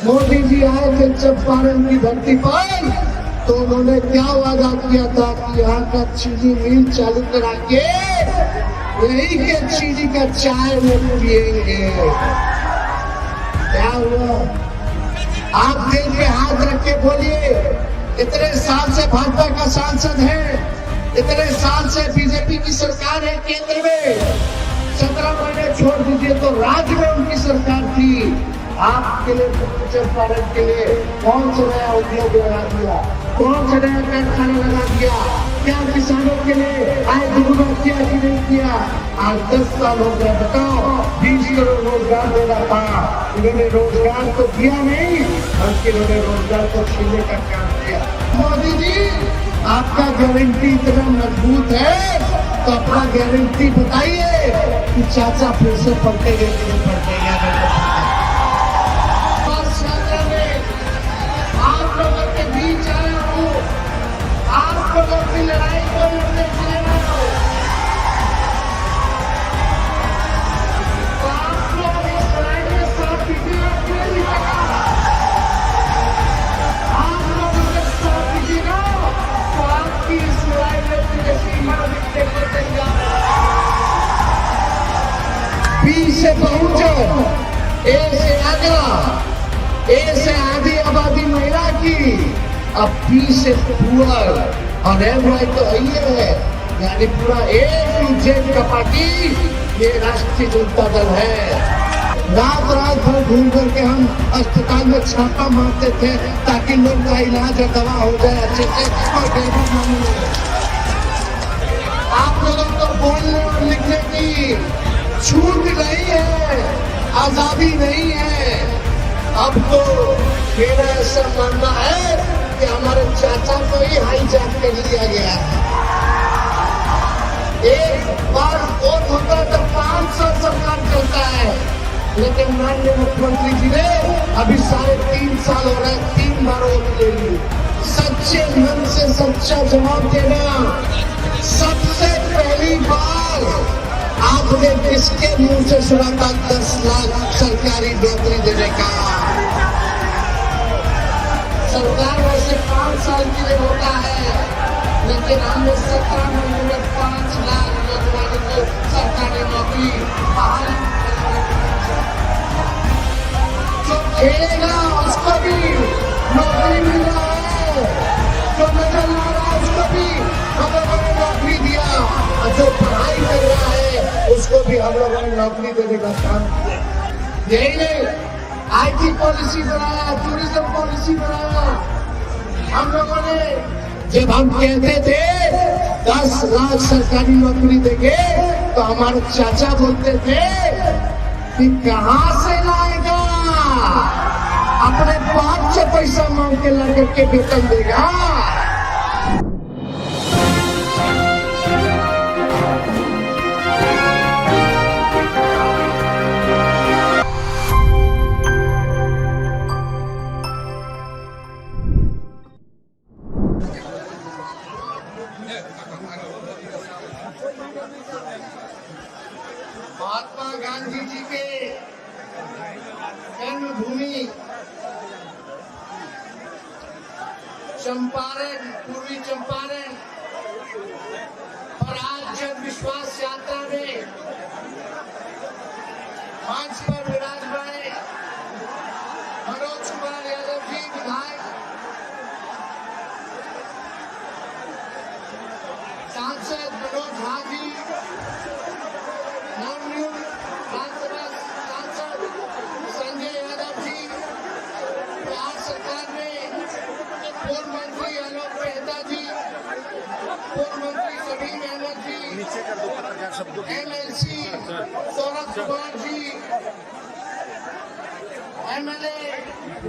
मोदी जी आए थे चंपारण की धरती पर, तो उन्होंने क्या वादा किया था कि यहाँ का चीनी मिल चालू करा के यही के चीनी का चाय वो पिएंगे। क्या हुआ? आप दिल पे हाथ रख के बोलिए, इतने साल से भाजपा का सांसद है, इतने साल से बीजेपी की सरकार है केंद्र में, 17 महीने छोड़ दीजिए तो राज्य में उनकी सरकार थी। आपके लिए चंपारण के लिए कौन सा नया उद्योग लगा दिया, कौन सा नया कारखाना लगा दिया? क्या किसानों के लिए आय दुगुना किया कि नहीं किया? आज 10 साल हो गया, बताओ 20 करोड़ रोजगार देना था, इन्होंने रोजगार तो दिया नहीं, बल्कि इन्होंने रोजगार को छीनने का काम किया। मोदी जी, आपका गारंटी इतना मजबूत है तो अपना गारंटी बताइए कि चाचा फिर से पलटेंगे कि नहीं पलटेंगे। आप लोगों के बीच आया हूँ, आप लोगों की लड़ाई को लड़ने के लिए आया हूँ। तो आप लोग इस लड़ाई में साथ दीजिएगा कि नहीं? आप लोग अगर साथ दीजिएगा तो आपकी इस लड़ाई में विदेशी मानविकता को तैयार बी से पहुंचो, ए से आगरा, ए से आधी आबादी महिला की, अब पी से पुअर और एम वाई तो ये है, यानी पूरा ए टू जेड का पार्टी ये राष्ट्रीय जनता दल है। रात रात भर घूम करके हम अस्पताल में छापा मारते थे ताकि लोग का इलाज और दवा हो जाए अच्छे से और गरीब ना मिले। आप लोगों को बोलने और लिखने की छूट नहीं है, आजादी नहीं है। अब तो मेरा ऐसा मानना है कि हमारे चाचा को ही हाईजैक कर लिया गया है। एक बार वोट होता है तो 5 साल सरकार चलता है, लेकिन माननीय मुख्यमंत्री जी ने अभी 3.5 साल हो रहे, 3 बार वोट ले ली। सच्चे मन से सच्चा जवाब देना। सबसे पहली बार आपने किसके मुंह से सुना था 10 लाख सरकारी नौकरी देने का? सरकार वैसे 5 साल के लिए होता है, लेकिन हमने 17 महीने में 5 लाख नौजवानों को सरकारी नौकरी जो खेलेगा उसको भी नौकरी मिल रहा है, जो नजर ला रहा है उसको भी हम लोगों ने नौकरी दिया, और जो पढ़ाई कर रहा है उसको भी हम लोगों ने नौकरी देने का काम किया। यही नहीं, IT पॉलिसी बनाया, टूरिज्म पॉलिसी बनाया हम लोगों ने। जब हम कहते थे 10 लाख सरकारी नौकरी देंगे तो हमारे चाचा बोलते थे कि कहां से लाएगा, अपने बाप से पैसा मांग के ला करके वेतन देगा। महात्मा गांधी जी के जन्मभूमि चंपारण, पूर्वी चंपारण और आज जन विश्वास यात्रा में मंच पर विराजमान मनोज कुमार यादव जी विधायक, सांसद मनोज झा जी, राज्यसभा सांसद संजय यादव जी, बिहार सरकार में पूर्व मंत्री आलोक मेहता जी, पूर्व मंत्री सलीम अहमद जी, MLC सौरभ कुमार जी, MLA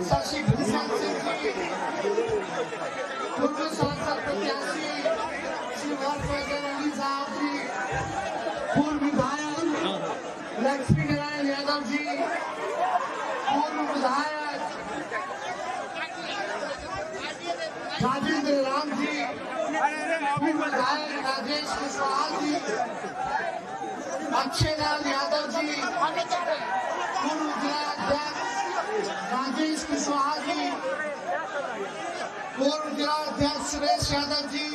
शशि भूषण सिंह जी, पूर्व सांसद प्रत्याशी शिवहर अली साहब जी, पूर्व विधायक लक्ष्मी नारायण यादव जी, पूर्व विधायक राजेंद्र राम जी, पूर्व विधायक राजेश कुशवाहा जी, अक्षय लाल यादव जी, पूर्व जिला अध्यक्ष राजेश कुशवाहा जी, पूर्व जिला अध्यक्ष सुरेश यादव जी,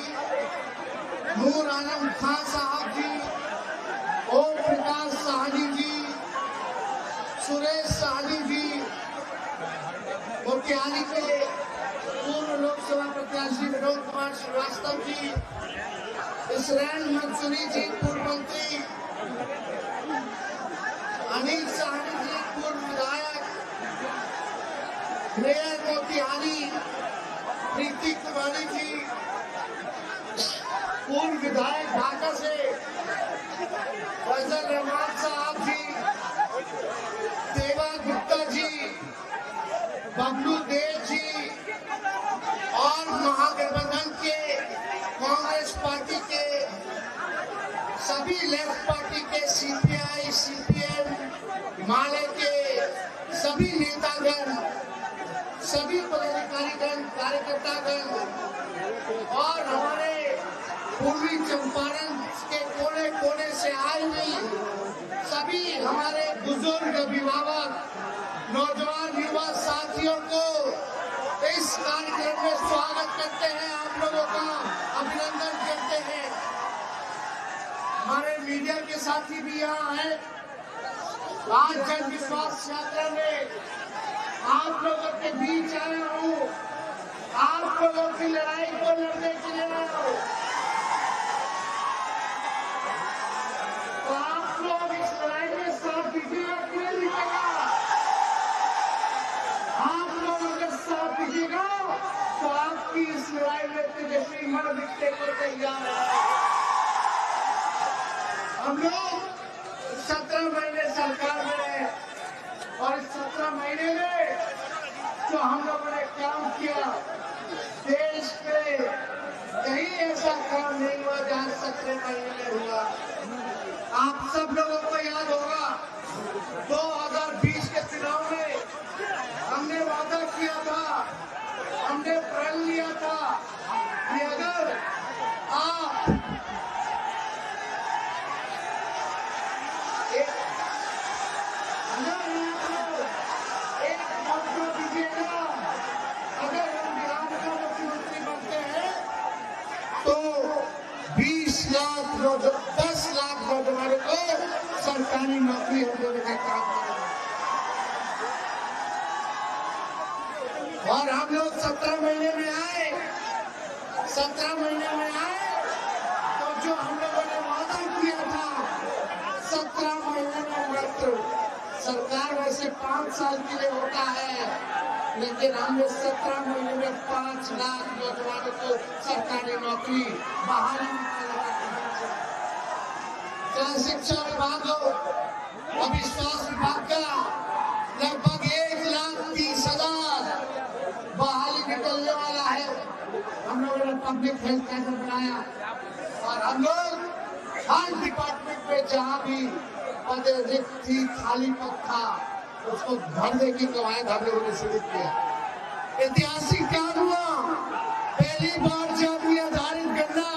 नूर आलम खान साहब जी, ओम प्रकाश साहनी जी, सुरेश साहनी जी, मोतिहारी के पूर्व लोकसभा प्रत्याशी विनोद कुमार श्रीवास्तव जी, इसरैन मंसूरी जी, पूर्व मंत्री, अनिल साहनी जी, पूर्व विधायक, मेयर मोतिहारी प्रीति कुमारी जी, पूर्व विधायक ढाका से फैजल रहमान साहब जी, देवा गुप्ता जी, बबलू देव जी और महागठबंधन के कांग्रेस पार्टी के सभी लेफ्ट पार्टी के सीपीआई, सीपीएम, माले के सभी नेतागण, सभी पदाधिकारीगण, कार्यकर्तागण और हमारे पूर्वी चंपारण के कोने कोने से आए हुए सभी हमारे बुजुर्ग, अभिभावक, नौजवान, युवा साथियों को इस कार्यक्रम में स्वागत करते हैं। आप लोगों का अभिनंदन करते हैं। हमारे मीडिया के साथी भी यहाँ हैं। आज जन विश्वास यात्रा में आप लोगों के बीच आया हूँ, आप लोगों की लड़ाई को लड़ने के लिए आया हूँ। तो आप लोग इस लड़ाई में साथ दीजिएगा कि नहीं दीजिएगा? आप लोग अगर साथ दीजिएगा तो आपकी इस लड़ाई में तेजस्वी मर दिखने को तैयार है। हम लोग 17 महीने सरकार में रहे और इस 17 महीने में जो हम लोगों ने काम किया, देश में कहीं ऐसा काम नहीं हुआ जहां 17 महीने में हुआ। आप सब लोगों को याद होगा 2020 के चुनाव में हमने वादा किया था, हमने प्रण लिया था कि अगर आप तो 10 लाख नौजवानों को सरकारी नौकरी देने का काम करेंगे। और हम लोग 17 महीने में आए, 17 महीने में आए तो जो हम लोगों ने वादा किया था 17 महीने में मात्र, सरकार वैसे 5 साल के लिए होता है, लेकिन हमने 17 महीने में 5 लाख नौजवानों को सरकारी नौकरी बहाली निकालने का काम किया। चाहे शिक्षा विभाग हो, अविश्वास विभाग का लगभग 1,30,000 बहाली निकलने वाला है। हम लोगों ने पब्लिक हेल्थ कैडर बनाया और हम लोग हर डिपार्टमेंट में जहां भी पद रिक्त थी, खाली पद था, उसको भरने की कवायद हम लोगों ने शुरू किया। ऐतिहासिक काम हुआ, पहली बार जाति आधारित गणना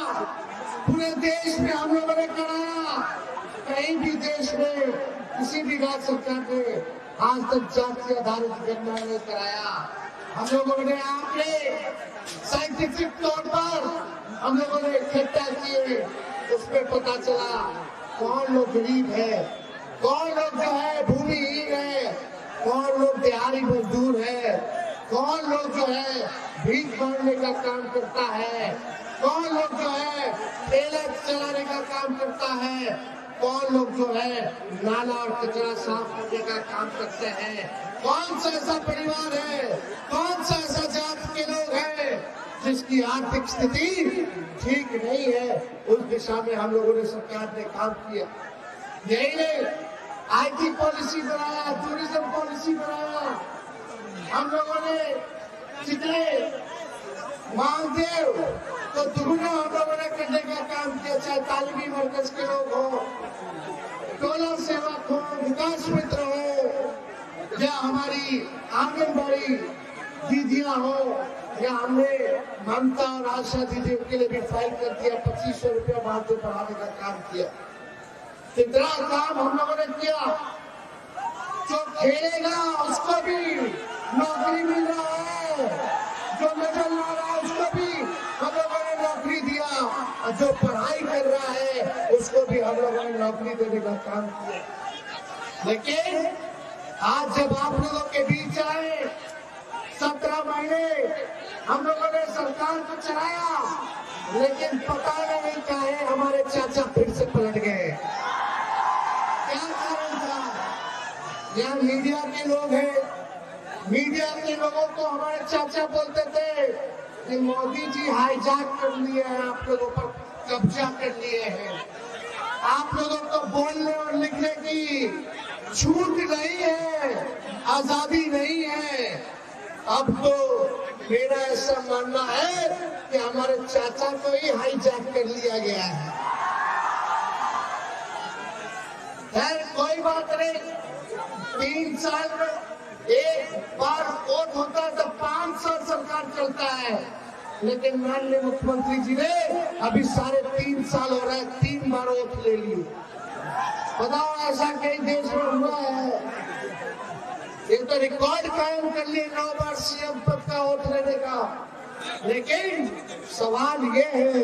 पूरे देश में हम लोगों ने कराया। कहीं भी देश में किसी भी राज्य सरकार ने आज तक जाति आधारित गणना नहीं कराया। हम लोगों ने आंकड़े साइंटिफिक तौर पर हम लोगों ने इकट्ठा किए, उसमें पता चला कौन लोग गरीब है, कौन लोग जो है भूमिहीन है, कौन लोग दिहाड़ी मजदूर है, कौन लोग जो है भीख मांगने का काम करता है, कौन लोग जो है ठेला चलाने का काम करता है, कौन लोग जो है नाला और कचरा साफ करने का काम करते हैं, कौन सा ऐसा परिवार है, कौन सा ऐसा जाति के लोग हैं जिसकी आर्थिक स्थिति ठीक नहीं है। उस दिशा में हम लोगों ने, सरकार ने काम किया। यही नहीं, आईटी पॉलिसी बनाया, टूरिज्म पॉलिसी बनाया। हम लोगों ने जितने मांगदेव तो दुगुना हम लोगों ने करने का काम किया, चाहे तालीमी मरकज के लोग हो, टोला सेवक हो, विकास मित्र हो, या हमारी आंगनबाड़ी दीदियां हो, या हमने ममता और आशा दीदियों के लिए भी फाइल कर दिया, 2500 रुपया मानदेय बढ़ाने का काम किया। इतना काम हम लोगों ने किया। जो खेलेगा उसको भी नौकरी मिल रहा है, जो मेडल ला रहा है उसको भी हम लोगों ने नौकरी दिया, और जो पढ़ाई कर रहा है उसको भी हम लोगों ने नौकरी देने का काम किया। लेकिन आज जब आप लोगों के बीच आए, 17 महीने हम लोगों ने सरकार को चलाया, लेकिन पता नहीं क्या है हमारे चाचा फिर से पलट गए। क्या कारण था? यहाँ मीडिया के लोग हैं, मीडिया के लोगों को हमारे चाचा बोलते थे कि मोदी जी हाईजैक कर लिए हैं, आप लोगों पर कब्जा कर लिए हैं, आप लोगों को बोलने और लिखने की छूट नहीं है, आजादी नहीं है। अब तो मेरा ऐसा मानना है कि हमारे चाचा को ही हाईजैक कर लिया गया है। खैर कोई बात नहीं, 3 साल में एक बार वोट होता है तो 5 साल सरकार चलता है, लेकिन माननीय मुख्यमंत्री जी ने अभी 3.5 साल हो रहा है, 3 बार वोट ले लिए। बताओ ऐसा कई देश में हुआ है? ये तो रिकॉर्ड कायम कर लिए 9 बार सीएम पद का वोट लेने का। लेकिन सवाल ये है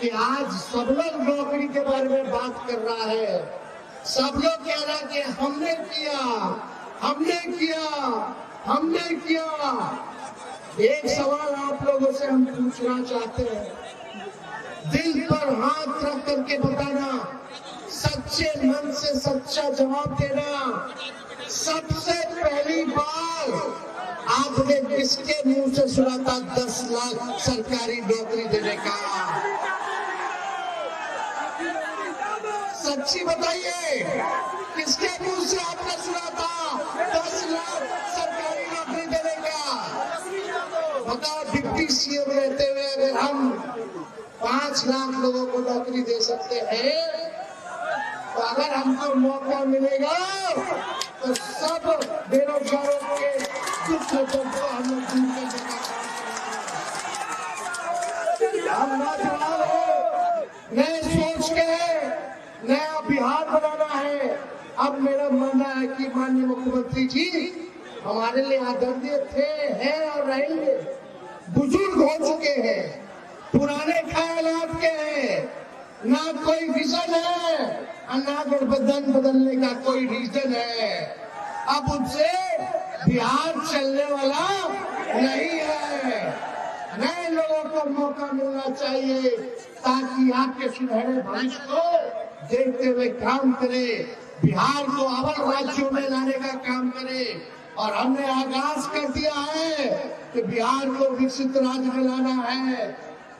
कि आज सब लोग नौकरी के बारे में बात कर रहा है, सब लोग कह रहा है कि हमने किया, हमने किया, हमने किया। एक सवाल आप लोगों से हम पूछना चाहते हैं, दिल पर हाथ रख करके बताना, सच्चे मन से सच्चा जवाब देना। सबसे पहली बार आपने किसके मुंह से सुना था 10 लाख सरकारी नौकरी देने का? सच्ची बताइए, किसके मुंह से आपने सुना था 10 लाख सरकारी नौकरी देने का? बताओ, डिप्टी सीएम रहते हुए अगर हम 5 लाख लोगों को नौकरी दे सकते हैं, तो अगर हमको मौका मिलेगा तो सब बेरोजगारों के दुख को हम लोग दूर कर देना। हम नौजवान हैं, नए सोच के हैं, नया बिहार बनाना है। अब मेरा मानना है कि माननीय मुख्यमंत्री जी हमारे लिए आदरणीय थे, हैं और रहेंगे। बुजुर्ग हो चुके हैं, पुराने ख्यालात के हैं, ना कोई विजन है और ना गठबंधन बदलने का कोई रीजन है। अब उनसे बिहार चलने वाला नहीं है। नए लोगों को मौका मिलना चाहिए ताकि आपके सुनहरे भविष्य को देखते हुए काम करे, बिहार को अव्वल राज्यों में लाने का काम करे। और हमने आगाज कर दिया है कि बिहार को विकसित राज्य में लाना है।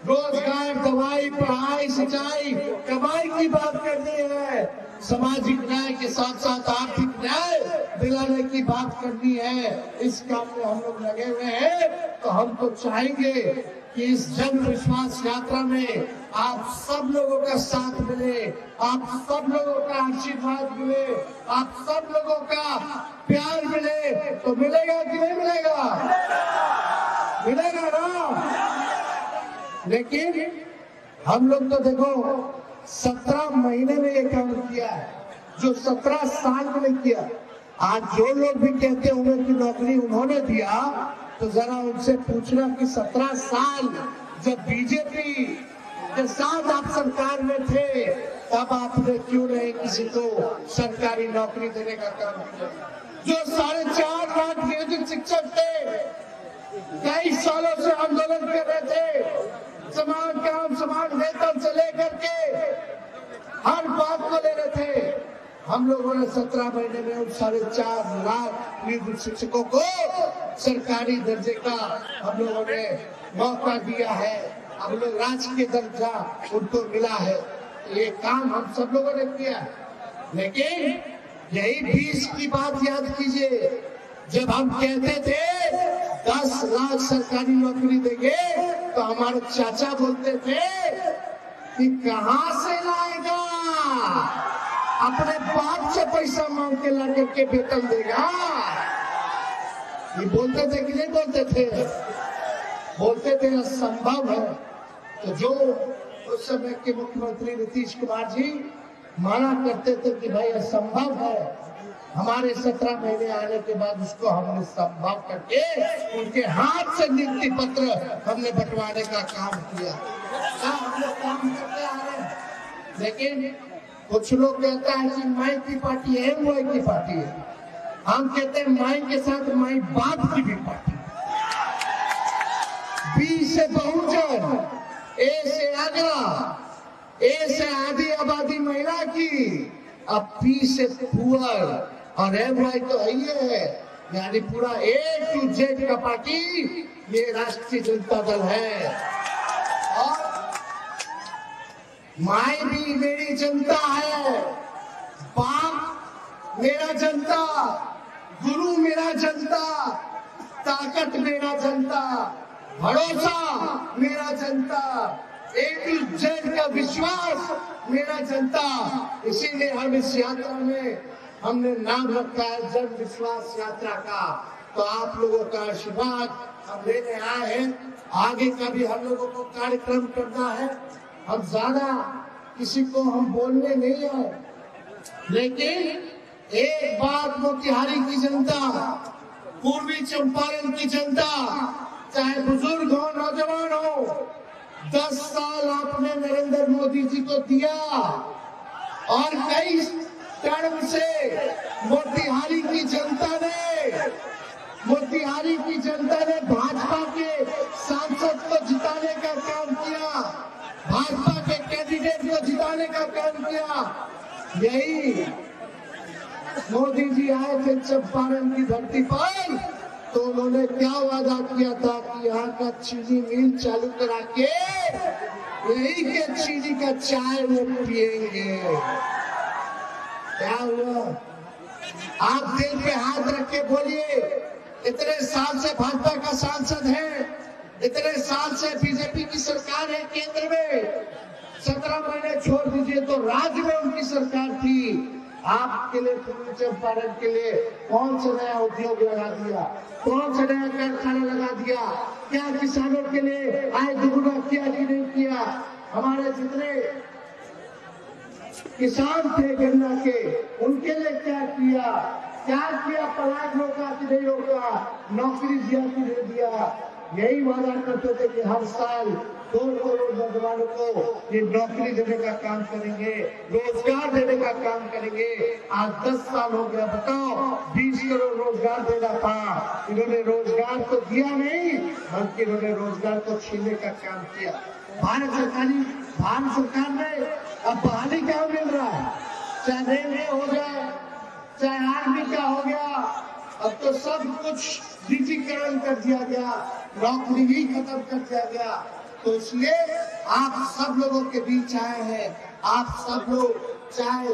रोजगार, दवाई, पढ़ाई, सिंचाई, कमाई की बात करनी है। सामाजिक न्याय के साथ साथ आर्थिक न्याय दिलाने की बात करनी है। इस काम में हम लोग लगे हुए हैं। तो हम तो चाहेंगे कि इस जन विश्वास यात्रा में आप सब लोगों का साथ मिले, आप सब लोगों का आशीर्वाद मिले, आप सब लोगों का प्यार मिले। तो मिलेगा कि नहीं मिलेगा? मिलेगा ना? लेकिन हम लोग तो देखो 17 महीने में ये काम किया है, जो 17 साल में नहीं किया। आज जो लोग भी कहते होंगे कि नौकरी उन्होंने दिया, तो जरा उनसे पूछना कि 17 साल जब बीजेपी के साथ आप सरकार में थे, तब आपने क्यों नहीं किसी को सरकारी नौकरी देने का काम किया? जो 4.5 लाख नियोजित शिक्षक थे, कई सालों से आंदोलन कर रहे थे, समान काम समान वेतन से लेकर के हर बात को ले रहे थे। हम लोगों ने 17 महीने में उन 4.5 लाख नियोजित शिक्षकों को सरकारी दर्जे का हम लोगों ने मौका दिया है। हम लोग राजकीय दर्जा उनको मिला है। ये काम हम सब लोगों ने किया। लेकिन यही 20 की बात याद कीजिए, जब हम कहते थे 10 लाख सरकारी नौकरी देंगे, तो हमारे चाचा बोलते थे कि कहां से लाएगा, अपने बाप से पैसा मांग के ला करके वेतन देगा। ये बोलते थे कि नहीं बोलते थे? बोलते थे असंभव है। तो जो उस समय के मुख्यमंत्री नीतीश कुमार जी माना करते थे कि भाई असंभव है, हमारे 17 महीने आने के बाद उसको हमने संभव करके उनके हाथ से नियुक्ति पत्र हमने बंटवाने का काम किया। हम लोग काम करते आ रहे हैं, लेकिन कुछ लोग कहता है कि माई की पार्टी है, माई की पार्टी है। हम कहते हैं माई के साथ माई बाप की भी पार्टी। बी से बहुजन, ए से आगरा, ए से आधी आबादी महिला की, अब पी से पुअर और एम वाई तो है, यानी पूरा ए टू जेड का पार्टी ये राष्ट्रीय जनता दल है। और माई भी मेरी जनता है, बाप मेरा जनता, गुरु मेरा जनता, ताकत मेरा जनता, भरोसा मेरा जनता, ए टू जेड का विश्वास मेरा जनता। इसीलिए हम इस यात्रा में हमने नाम रखा है जन विश्वास यात्रा का। तो आप लोगों का आशीर्वाद हम लेने आए हैं। आगे का भी हम लोगों को कार्यक्रम करना है। हम ज्यादा किसी को हम बोलने नहीं आए, लेकिन एक बात मोतिहारी की जनता, पूर्वी चंपारण की जनता, चाहे बुजुर्ग हो नौजवान हो, 10 साल आपने नरेंद्र मोदी जी को दिया और कई टर्म से मोतिहारी की जनता ने भाजपा के सांसद को जिताने का काम किया, भाजपा के कैंडिडेट को जिताने का काम किया। यही मोदी जी आए थे चंपारण की धरती पर, तो उन्होंने क्या वादा किया था कि यहाँ का चीनी मिल चालू करा के यही के चीनी का चाय वो पिएंगे। क्या हुआ? आप दिल पे हाथ रख के बोलिए, इतने साल से भाजपा का सांसद है, इतने साल से बीजेपी की सरकार है केंद्र में, 17 महीने छोड़ दीजिए तो राज्य में उनकी सरकार थी। आपके लिए, पूर्वी चंपारण के लिए कौन सा नया उद्योग लगा दिया, कौन सा नया कारखाना लगा दिया, क्या किसानों के लिए आय दुगुना किया कि नहीं किया? हमारे जितने किसान थे गन्ना के, उनके लिए क्या किया? पलायन रोका कि नहीं रोका? नौकरी दिया कि नहीं दिया? यही वादा करते थे कि हर साल 2 करोड़ नौजवानों को ये नौकरी देने का काम करेंगे, रोजगार देने का काम करेंगे। आज 10 साल हो गया, बताओ 20 करोड़ रोजगार देना था, इन्होंने रोजगार तो दिया नहीं, बल्कि इन्होंने रोजगार को छीनने का काम किया। भारत सरकार में अब बहाली क्या मिल रहा है? चाहे रेलवे हो जाए, चाहे आर्मी का हो गया, अब तो सब कुछ डिजिटलीकरण कर दिया गया, नौकरी ही खत्म कर दिया गया। तो इसलिए आप सब लोगों के बीच आए हैं। आप सब लोग चाहे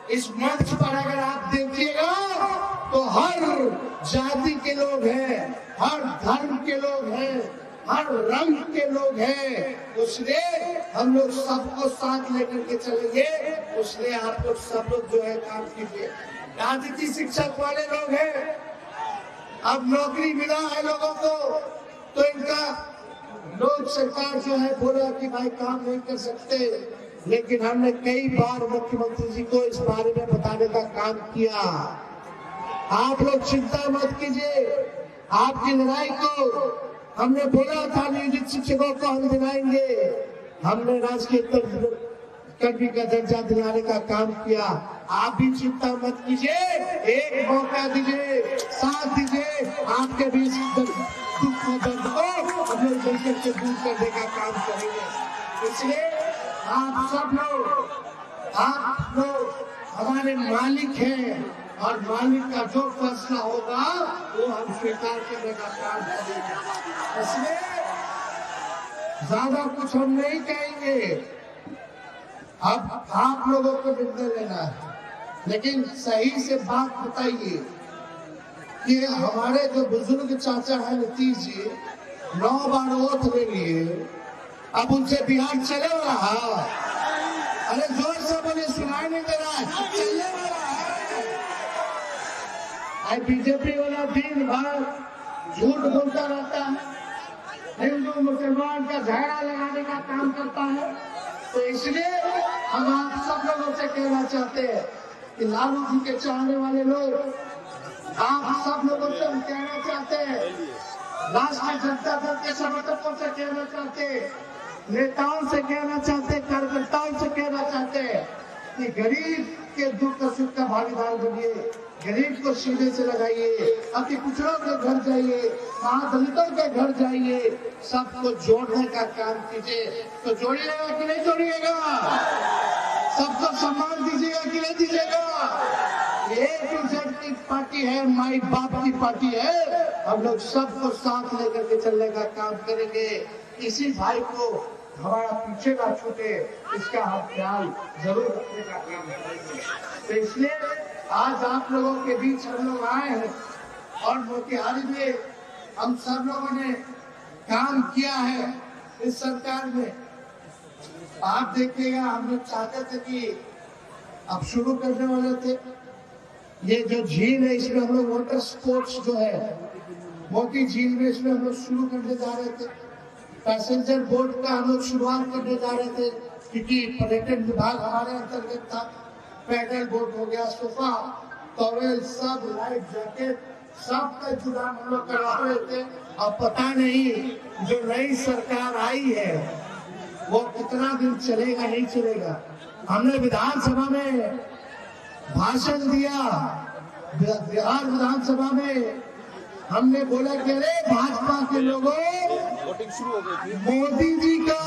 इस मंच पर अगर आप देखिएगा तो हर जाति के लोग हैं, हर धर्म के लोग हैं, हर रंग के लोग हैं। इसलिए हम लोग सबको साथ लेकर के चलेंगे। इसलिए आप लोग सब लोग जो है काम कीजिए। राजनीति शिक्षक वाले लोग हैं, अब नौकरी मिला है लोगों को, तो इनका लोग सरकार जो है बोला कि भाई काम नहीं कर सकते, लेकिन हमने कई बार मुख्यमंत्री जी को इस बारे में बताने का काम किया। आप लोग चिंता मत कीजिए, आपकी लड़ाई को हमने बोला था नियोजित शिक्षकों को हम दिलाएंगे। हमने राजकीय कर्मी का दर्जा दिलाने का काम किया। आप भी चिंता मत कीजिए, एक मौका दीजिए, साथ दीजिए, आपके भी दुख और दर्द को हम लोग मिलकर के दूर करने का काम करेंगे। इसलिए आप सब लोग हमारे मालिक हैं और मालिक का जो फैसला होगा वो हम स्वीकार करने का काम करेंगे। इसलिए ज्यादा कुछ हम नहीं कहेंगे। अब आप लोगों को निर्णय लेना है, लेकिन सही से बात बताइए कि हमारे जो बुजुर्ग चाचा है नीतीश जी, 9 बार वोट ले लिए, अब उनसे बिहार चले रहा? अरे जोर से बोले, सुनाई नहीं दे रहा है, चलने वाला है। बीजेपी वाला दिन भर झूठ बोलता रहता है, हिंदू मुसलमान का झगड़ा लगाने का काम करता है। तो इसलिए हम आप सब लोगों से कहना चाहते हैं, कि लालू जी के चाहने वाले लोग, आप सब लोगों से हम कहना चाहते हैं, राष्ट्रीय जनता दल के समर्थकों से कहना चाहते हैं, नेताओं से कहना चाहते, कार्यकर्ताओं से कहना चाहते हैं कि गरीब के दुख का सुख का भागीदार बनिए, गरीब को सीधे से लगाइए, अति पिछड़ों के घर जाइए, महादलितों के घर जाइए, सबको जोड़ने का काम कीजिए। तो जोड़िएगा कि नहीं जोड़िएगा? सबको सम्मान दीजिएगा कि नहीं दीजिएगा? ये की पार्टी है, माई बाप की पार्टी है। हम लोग सबको साथ लेकर के चलने का काम करेंगे। इसी भाई को हमारा पीछे ना छूटे, इसका हम ख्याल जरूर रखने का काम करेंगे। तो इसलिए आज आप लोगों के बीच हम लोग आए हैं और मोतिहारी में हम सब लोगों ने काम किया है इस सरकार में। आप देखिएगा, हम लोग चाहते थे कि अब शुरू करने वाले थे, ये जो झील है इसमें हम लोग वाटर स्पोर्ट्स जो है मोती झील में, इसमें हम लोग शुरू करने जा रहे थे। पैसेंजर बोट का हम लोग शुरुआत करने जा रहे थे, क्योंकि पर्यटन विभाग हमारे अंतर्गत था। पैडल बोट हो गया, सोफा, टॉवेल, सब लाइफ जैकेट, सब का इंतजाम हम लोग करवा रहे थे। अब पता नहीं जो नई सरकार आई है वो कितना दिन चलेगा नहीं चलेगा। हमने विधानसभा में भाषण दिया, बिहार विधानसभा में हमने बोला कि अरे भाजपा के लोगों, मोदी जी का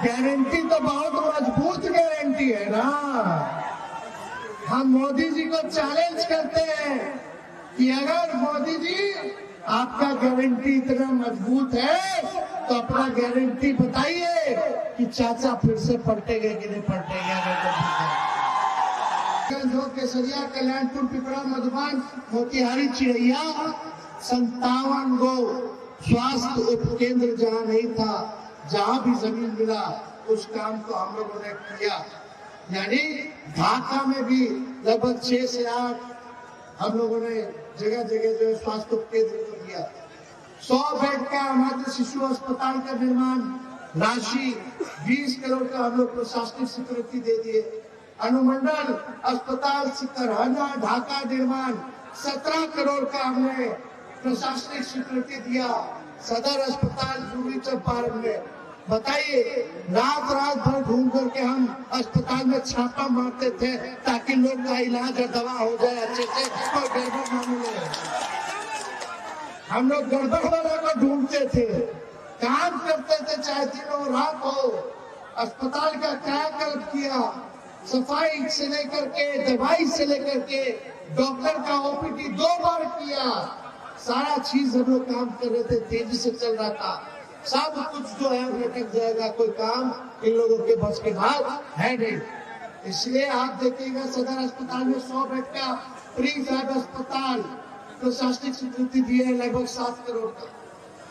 गारंटी तो बहुत मजबूत गारंटी है ना। हम मोदी जी को चैलेंज करते हैं कि अगर मोदी जी आपका गारंटी इतना मजबूत है तो अपना गारंटी बताइए कि चाचा फिर से पलटेंगे कि नहीं पलटेंगे। केसरिया, कल्याणपुर, पिपरा, मधुबन, मोतिहारी, चिड़ैया 57 गो स्वास्थ्य उपकेंद्र जहाँ नहीं था, जहाँ भी जमीन मिला उस काम को हम लोगों ने किया। यानी ढाका में भी लगभग 6 से 8 हम लोगों ने जगह जगह जो है स्वास्थ्य उपकेंद्र को दिया। 100 बेड का मातृ शिशु अस्पताल का निर्माण राशि 20 करोड़ का हम लोग प्रशासनिक स्वीकृति दे दिए। अनुमंडल अस्पताल सिकरहना ढाका निर्माण 17 करोड़ का हमने प्रशासनिक स्वीकृति दिया। सदर अस्पताल पूर्वी चंपारण में, बताइए, रात भर घूम करके हम अस्पताल में छापा मारते थे ताकि लोग का इलाज और दवा हो जाए अच्छे से, कोई गड़बड़ ना मिले। हम लोग गड़बड़ वाला को ढूंढते थे, काम करते थे, चाहे दिन हो रात हो। अस्पताल का कायाकल्प किया, सफाई से लेकर के दवाई से लेकर के डॉक्टर का ओपीडी 2 बार किया। सारा चीज हम लोग काम कर रहे थे, तेजी से चल रहा था। सब कुछ जो है लटक जाएगा, कोई काम इन लोगों के बस के बाद है नहीं। इसलिए आप देखिएगा सदर अस्पताल में 100 बेड का प्री फैब अस्पताल प्रशासनिक स्वीकृति दिए है, लगभग 7 करोड़ का।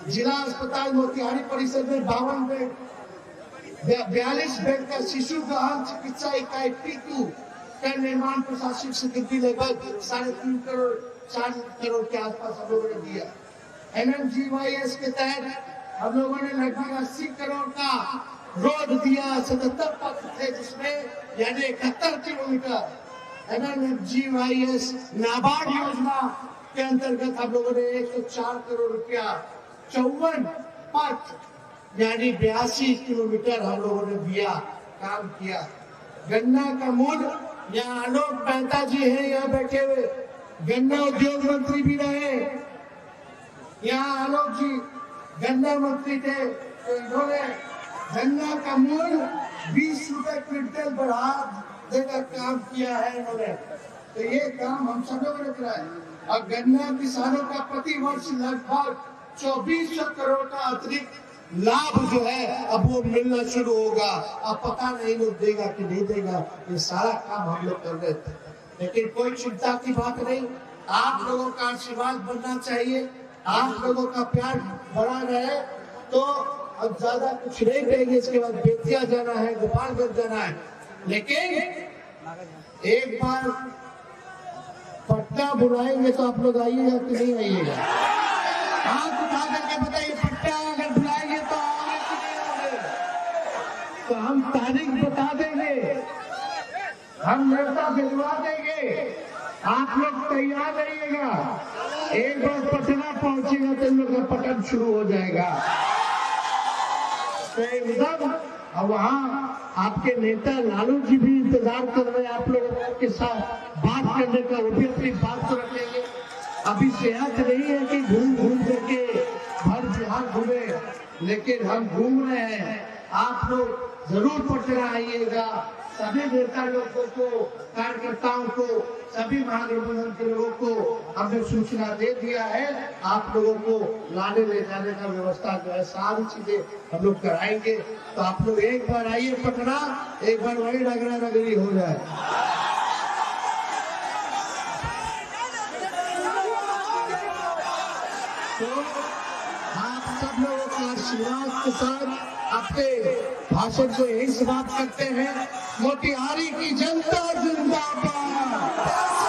जिला अस्पताल मोतिहारी परिसर में 52 बेड, 42 बेड का शिशु गहन चिकित्सा इकाई P2 का निर्माण प्रशासनिक स्वीकृति लगभग 3.5 करोड़ 4 करोड़ के आसपास हम लोगों ने दिया। MMGYS के तहत हम लोगों ने लगभग 80 करोड़ का रोड दिया। 77 पथ थे जिसमें, यानी 71 किलोमीटर। MMGYS नाबार्ड योजना के अंतर्गत हम लोगों ने 104 करोड़ रुपया 54 पथ यानी 82 किलोमीटर हम लोगों ने दिया, काम किया। गन्ना का मूल्य, यहाँ आलोक मेहता जी हैं यहाँ बैठे हुए, गन्ना उद्योग मंत्री भी रहे। यहाँ आलोक जी गन्ना मंत्री थे, तो इन्होंने गन्ना का मूल्य 20 रुपए क्विंटल बढ़ा देकर काम किया है इन्होंने। तो ये काम हम सब लोगों ने करा है। और गन्ना किसानों का प्रति वर्ष लगभग 2400 करोड़ का अतिरिक्त लाभ जो है अब वो मिलना शुरू होगा। अब पता नहीं लोग देगा कि नहीं देगा, ये सारा काम हम लोग कर रहे थे। लेकिन कोई चिंता की बात नहीं, आप लोगों का आशीर्वाद बनना चाहिए, आप लोगों का प्यार बना रहे। तो अब ज्यादा कुछ नहीं करेंगे, इसके बाद बेतिया जाना है, गोपालगंज जाना है। लेकिन एक बार पटना बुलाएंगे तो आप लोग आइएगा कि नहीं आइएगा? हाथ उठा करके बताइए, पटना अगर बुलाएंगे तो आओगे कि नहीं आओगे? तो हम तारीख बता देंगे। हम नेता भिजवा देंगे, आप लोग तैयार रहिएगा। एक बार पटना पहुंचेगा तो इन लोग का पतन शुरू हो जाएगा। तो एकदम वहाँ आपके नेता लालू जी भी इंतजार कर रहे हैं आप लोगों के साथ बात करने का, वो भी अपनी बात तो रखेंगे। अभी सेहत नहीं है कि घूम घूम करके भर बिहार घूमे, लेकिन हम घूम रहे हैं। आप लोग जरूर पटना आइएगा। सभी नेता लोगों को, कार्यकर्ताओं को, सभी महागठबंधन के लोगों को हमने सूचना दे दिया है। आप लोगों को लाने ले जाने का व्यवस्था जो है सारी चीजें हम लोग कराएंगे। तो आप लोग एक बार आइए पटना, एक बार वही रगड़ा रगड़ी हो जाए। तो आप सब लोगों का आशीर्वाद के साथ अपने भाषण को यही समाप्त करते हैं। मोतिहारी की जनता जिंदाबाद।